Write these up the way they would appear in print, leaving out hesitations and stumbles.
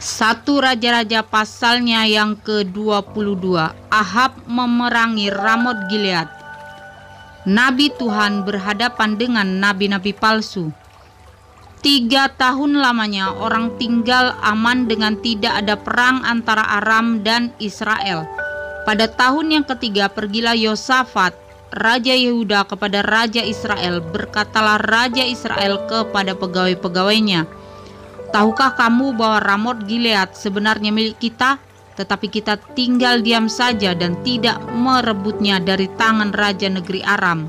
Satu Raja-Raja pasalnya yang ke-22. Ahab memerangi Ramot Gilead. Nabi Tuhan berhadapan dengan nabi-nabi palsu. 3 tahun lamanya orang tinggal aman dengan tidak ada perang antara Aram dan Israel. Pada tahun yang ketiga pergilah Yosafat, Raja Yehuda kepada Raja Israel. Berkatalah Raja Israel kepada pegawai-pegawainya, tahukah kamu bahwa Ramot Gilead sebenarnya milik kita, tetapi kita tinggal diam saja dan tidak merebutnya dari tangan Raja negeri Aram.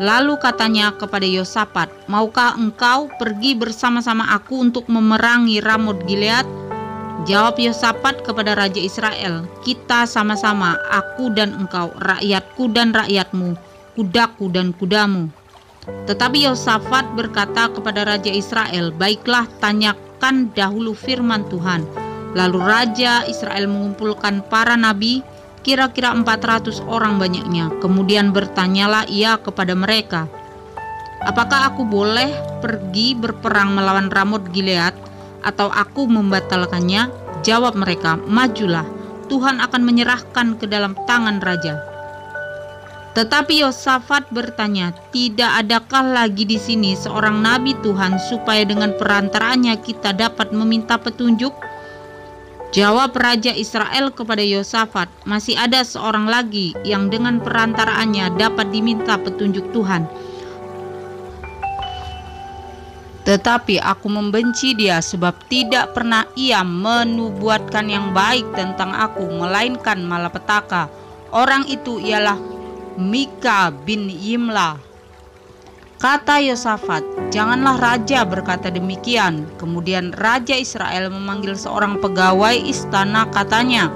Lalu katanya kepada Yosafat, maukah engkau pergi bersama-sama aku untuk memerangi Ramot Gilead? Jawab Yosafat kepada Raja Israel, kita sama-sama, aku dan engkau, rakyatku dan rakyatmu, kudaku dan kudamu. Tetapi Yosafat berkata kepada Raja Israel, baiklah, tanyakan dahulu firman Tuhan. Lalu Raja Israel mengumpulkan para nabi, kira-kira 400 orang banyaknya. Kemudian bertanyalah ia kepada mereka, apakah aku boleh pergi berperang melawan Ramot Gilead atau aku membatalkannya? Jawab mereka, majulah, Tuhan akan menyerahkan ke dalam tangan raja. Tetapi Yosafat bertanya, tidak adakah lagi di sini seorang nabi Tuhan supaya dengan perantaraannya kita dapat meminta petunjuk? Jawab Raja Israel kepada Yosafat, masih ada seorang lagi yang dengan perantaraannya dapat diminta petunjuk Tuhan. Tetapi aku membenci dia sebab tidak pernah ia menubuatkan yang baik tentang aku, melainkan malapetaka. Orang itu ialah Mika bin Yimla. Kata Yosafat, janganlah raja berkata demikian. Kemudian Raja Israel memanggil seorang pegawai istana, katanya,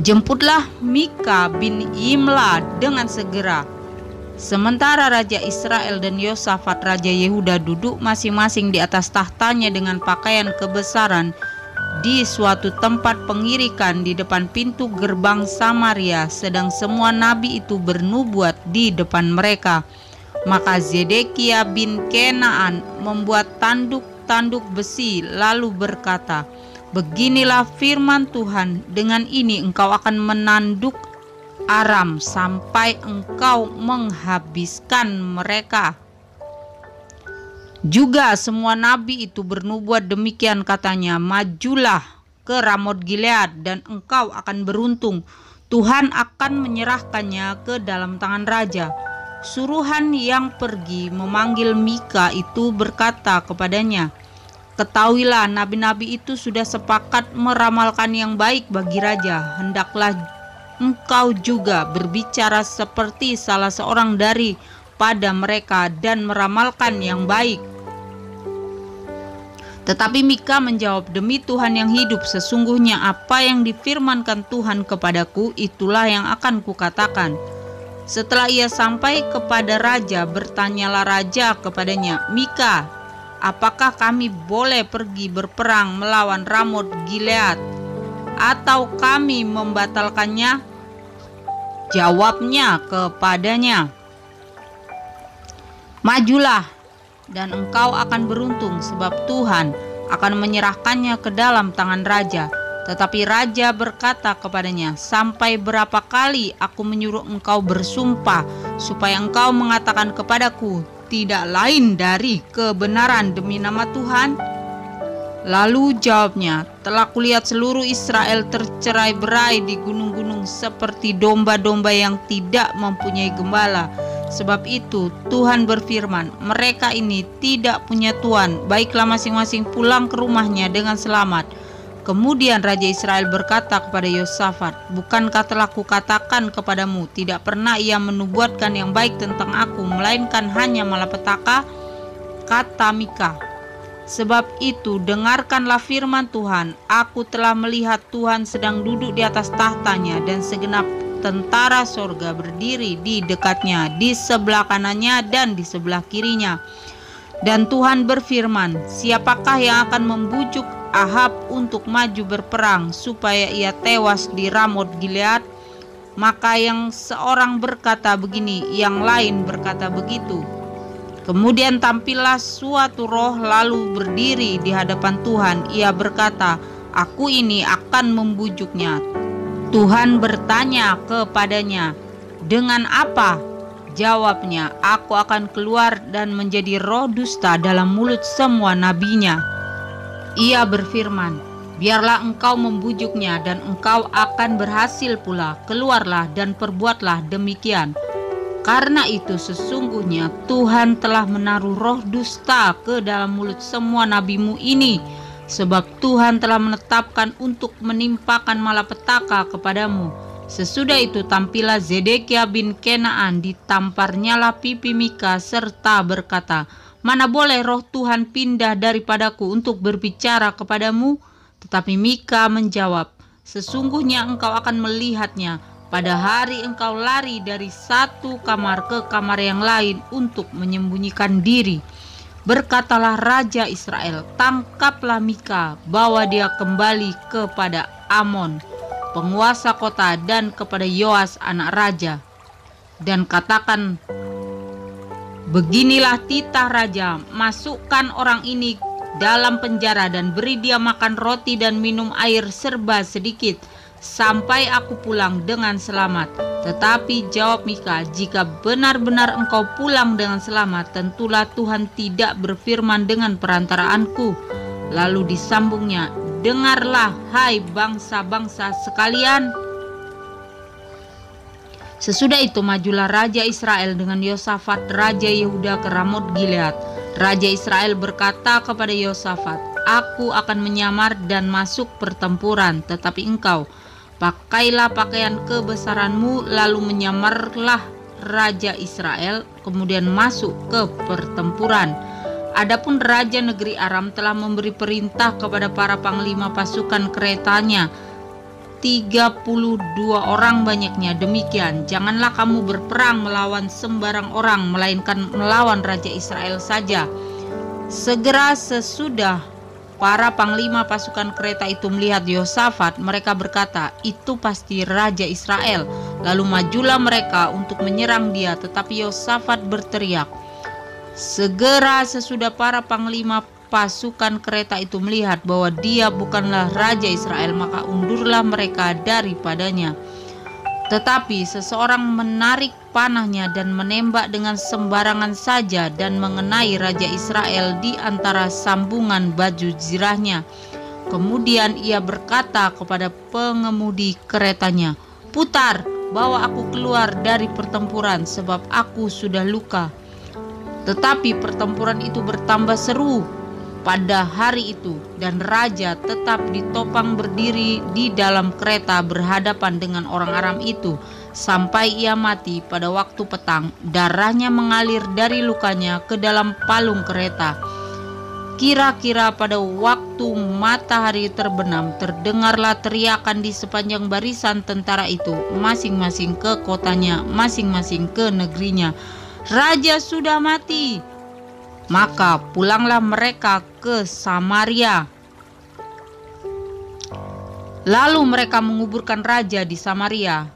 jemputlah Mika bin Yimla dengan segera. Sementara Raja Israel dan Yosafat Raja Yehuda duduk masing-masing di atas tahtanya dengan pakaian kebesaran di suatu tempat pengirikan di depan pintu gerbang Samaria, sedang semua nabi itu bernubuat di depan mereka. Maka Zedekia bin Kenaan membuat tanduk-tanduk besi lalu berkata, beginilah firman Tuhan, dengan ini engkau akan menanduk Aram sampai engkau menghabiskan mereka. Juga semua nabi itu bernubuat demikian, katanya, majulah ke Ramot Gilead dan engkau akan beruntung. Tuhan akan menyerahkannya ke dalam tangan raja. Suruhan yang pergi memanggil Mika itu berkata kepadanya, ketahuilah nabi-nabi itu sudah sepakat meramalkan yang baik bagi raja. Hendaklah engkau juga berbicara seperti salah seorang daripada mereka dan meramalkan yang baik. Tetapi Mika menjawab, demi Tuhan yang hidup, sesungguhnya apa yang difirmankan Tuhan kepadaku, itulah yang akan kukatakan. Setelah ia sampai kepada raja, bertanyalah raja kepadanya, Mika, apakah kami boleh pergi berperang melawan Ramot Gilead atau kami membatalkannya? Jawabnya kepadanya, majulah dan engkau akan beruntung, sebab Tuhan akan menyerahkannya ke dalam tangan raja. Tetapi raja berkata kepadanya, sampai berapa kali aku menyuruh engkau bersumpah supaya engkau mengatakan kepadaku tidak lain dari kebenaran demi nama Tuhan? Lalu jawabnya, telah kulihat seluruh Israel tercerai-berai di gunung-gunung seperti domba-domba yang tidak mempunyai gembala. Sebab itu Tuhan berfirman, mereka ini tidak punya tuan, baiklah masing-masing pulang ke rumahnya dengan selamat. Kemudian Raja Israel berkata kepada Yosafat, bukankah telah kukatakan kepadamu, tidak pernah ia menubuatkan yang baik tentang aku, melainkan hanya malapetaka? Kata Mika, sebab itu dengarkanlah firman Tuhan, aku telah melihat Tuhan sedang duduk di atas tahtanya, dan segenap tentara sorga berdiri di dekatnya, di sebelah kanannya dan di sebelah kirinya. Dan Tuhan berfirman, siapakah yang akan membujuk Ahab untuk maju berperang supaya ia tewas di Ramot Gilead? Maka yang seorang berkata begini, yang lain berkata begitu. Kemudian tampillah suatu roh lalu berdiri di hadapan Tuhan. Ia berkata, "Aku ini akan membujuknya." Tuhan bertanya kepadanya, "Dengan apa?" Jawabnya, "Aku akan keluar dan menjadi roh dusta dalam mulut semua nabinya." Ia berfirman, "Biarlah engkau membujuknya dan engkau akan berhasil pula. Keluarlah dan perbuatlah demikian. Karena itu sesungguhnya Tuhan telah menaruh roh dusta ke dalam mulut semua nabimu ini, sebab Tuhan telah menetapkan untuk menimpakan malapetaka kepadamu." Sesudah itu tampillah Zedekia bin Kenaan, ditamparnyalah pipi Mika serta berkata, "Mana boleh roh Tuhan pindah daripadaku untuk berbicara kepadamu?" Tetapi Mika menjawab, "Sesungguhnya engkau akan melihatnya pada hari engkau lari dari satu kamar ke kamar yang lain untuk menyembunyikan diri." Berkatalah Raja Israel, "Tangkaplah Mika, bawa dia kembali kepada Amon, penguasa kota, dan kepada Yoas anak raja, dan katakan, beginilah titah raja, masukkan orang ini dalam penjara dan beri dia makan roti dan minum air serba sedikit sampai aku pulang dengan selamat." Tetapi jawab Mika, "Jika benar-benar engkau pulang dengan selamat, tentulah Tuhan tidak berfirman dengan perantaraanku." Lalu disambungnya, "Dengarlah, hai bangsa-bangsa sekalian." Sesudah itu majulah Raja Israel dengan Yosafat Raja Yehuda ke Ramot Gilead. Raja Israel berkata kepada Yosafat, "Aku akan menyamar dan masuk pertempuran, tetapi engkau pakailah pakaian kebesaranmu." Lalu menyamarlah Raja Israel, kemudian masuk ke pertempuran. Adapun Raja negeri Aram telah memberi perintah kepada para panglima pasukan keretanya, 32 orang banyaknya, demikian, "Janganlah kamu berperang melawan sembarang orang, melainkan melawan Raja Israel saja." Segera sesudah para panglima pasukan kereta itu melihat Yosafat, mereka berkata, "Itu pasti Raja Israel." Lalu majulah mereka untuk menyerang dia, tetapi Yosafat berteriak. Segera sesudah para panglima pasukan kereta itu melihat bahwa dia bukanlah Raja Israel, maka undurlah mereka daripadanya. Tetapi seseorang menarik panahnya dan menembak dengan sembarangan saja dan mengenai Raja Israel di antara sambungan baju zirahnya. Kemudian ia berkata kepada pengemudi keretanya, "Putar, bawa aku keluar dari pertempuran, sebab aku sudah luka." Tetapi pertempuran itu bertambah seru pada hari itu, dan raja tetap ditopang berdiri di dalam kereta berhadapan dengan orang Aram itu sampai ia mati pada waktu petang. Darahnya mengalir dari lukanya ke dalam palung kereta. Kira-kira pada waktu matahari terbenam, terdengarlah teriakan di sepanjang barisan tentara itu, masing-masing ke kotanya, masing-masing ke negerinya, "Raja sudah mati." Maka pulanglah mereka ke Samaria. Lalu mereka menguburkan raja di Samaria.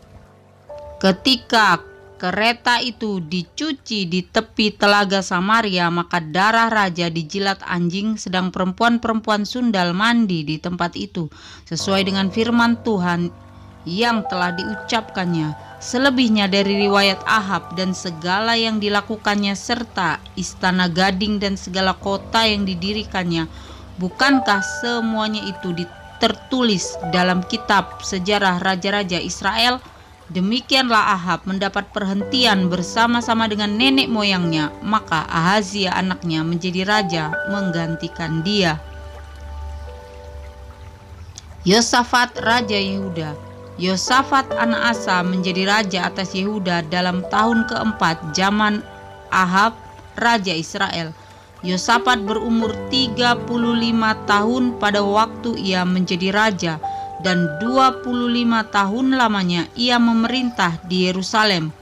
Ketika kereta itu dicuci di tepi telaga Samaria, maka darah raja dijilat anjing, sedang perempuan-perempuan sundal mandi di tempat itu, sesuai dengan firman Tuhan yang telah diucapkannya. Selebihnya dari riwayat Ahab dan segala yang dilakukannya, serta istana gading dan segala kota yang didirikannya, bukankah semuanya itu tertulis dalam kitab sejarah raja-raja Israel? Demikianlah Ahab mendapat perhentian bersama-sama dengan nenek moyangnya, maka Ahazia anaknya menjadi raja menggantikan dia. Yosafat Raja Yehuda. Yosafat anak Asa menjadi raja atas Yehuda dalam tahun keempat zaman Ahab Raja Israel. Yosafat berumur 35 tahun pada waktu ia menjadi raja, dan 25 tahun lamanya ia memerintah di Yerusalem.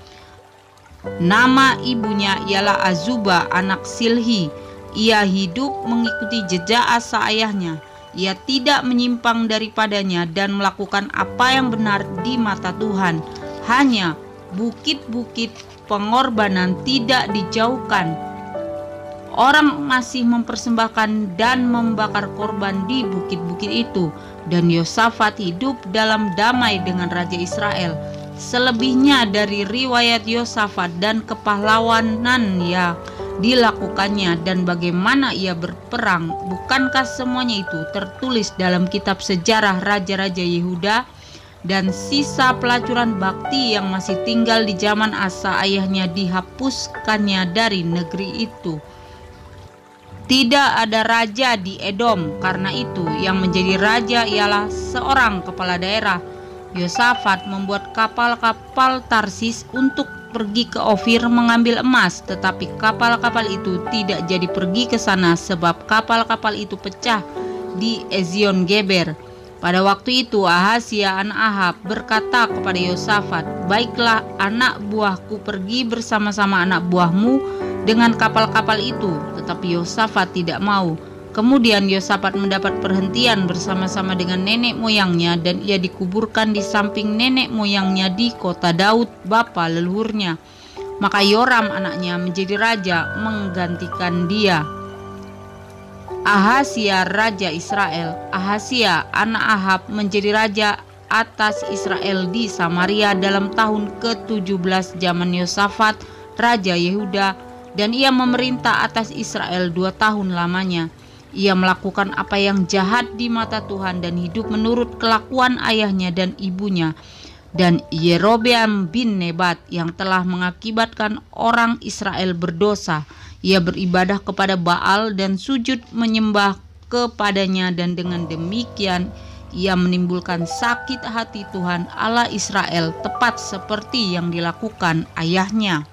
Nama ibunya ialah Azuba anak Silhi. Ia hidup mengikuti jejak Asa ayahnya. Ia tidak menyimpang daripadanya dan melakukan apa yang benar di mata Tuhan. hanya bukit-bukit pengorbanan tidak dijauhkan. Orang masih mempersembahkan dan membakar korban di bukit-bukit itu, dan Yosafat hidup dalam damai dengan Raja Israel. Selebihnya dari riwayat Yosafat dan kepahlawanan yang dilakukannya dan bagaimana ia berperang, bukankah semuanya itu tertulis dalam kitab sejarah Raja-Raja Yehuda? Dan sisa pelacuran bakti yang masih tinggal di zaman Asa ayahnya dihapuskannya dari negeri itu. Tidak ada raja di Edom, karena itu yang menjadi raja ialah seorang kepala daerah. Yosafat membuat kapal-kapal Tarsis untuk pergi ke Ofir mengambil emas, tetapi kapal-kapal itu tidak jadi pergi ke sana sebab kapal-kapal itu pecah di Ezion Geber. Pada waktu itu Ahazia anak Ahab berkata kepada Yosafat, "Baiklah, anak buahku pergi bersama-sama anak buahmu dengan kapal-kapal itu." Tetapi Yosafat tidak mau. Kemudian Yosafat mendapat perhentian bersama-sama dengan nenek moyangnya, dan ia dikuburkan di samping nenek moyangnya di kota Daud bapa leluhurnya. Maka Yoram anaknya menjadi raja menggantikan dia. Ahazia raja Israel. Ahazia anak Ahab menjadi raja atas Israel di Samaria dalam tahun ke-17 zaman Yosafat raja Yehuda, dan ia memerintah atas Israel 2 tahun lamanya. Ia melakukan apa yang jahat di mata Tuhan dan hidup menurut kelakuan ayahnya dan ibunya. Dan Yerobeam bin Nebat yang telah mengakibatkan orang Israel berdosa. Ia beribadah kepada Baal dan sujud menyembah kepadanya, dan dengan demikian ia menimbulkan sakit hati Tuhan Allah Israel, tepat seperti yang dilakukan ayahnya.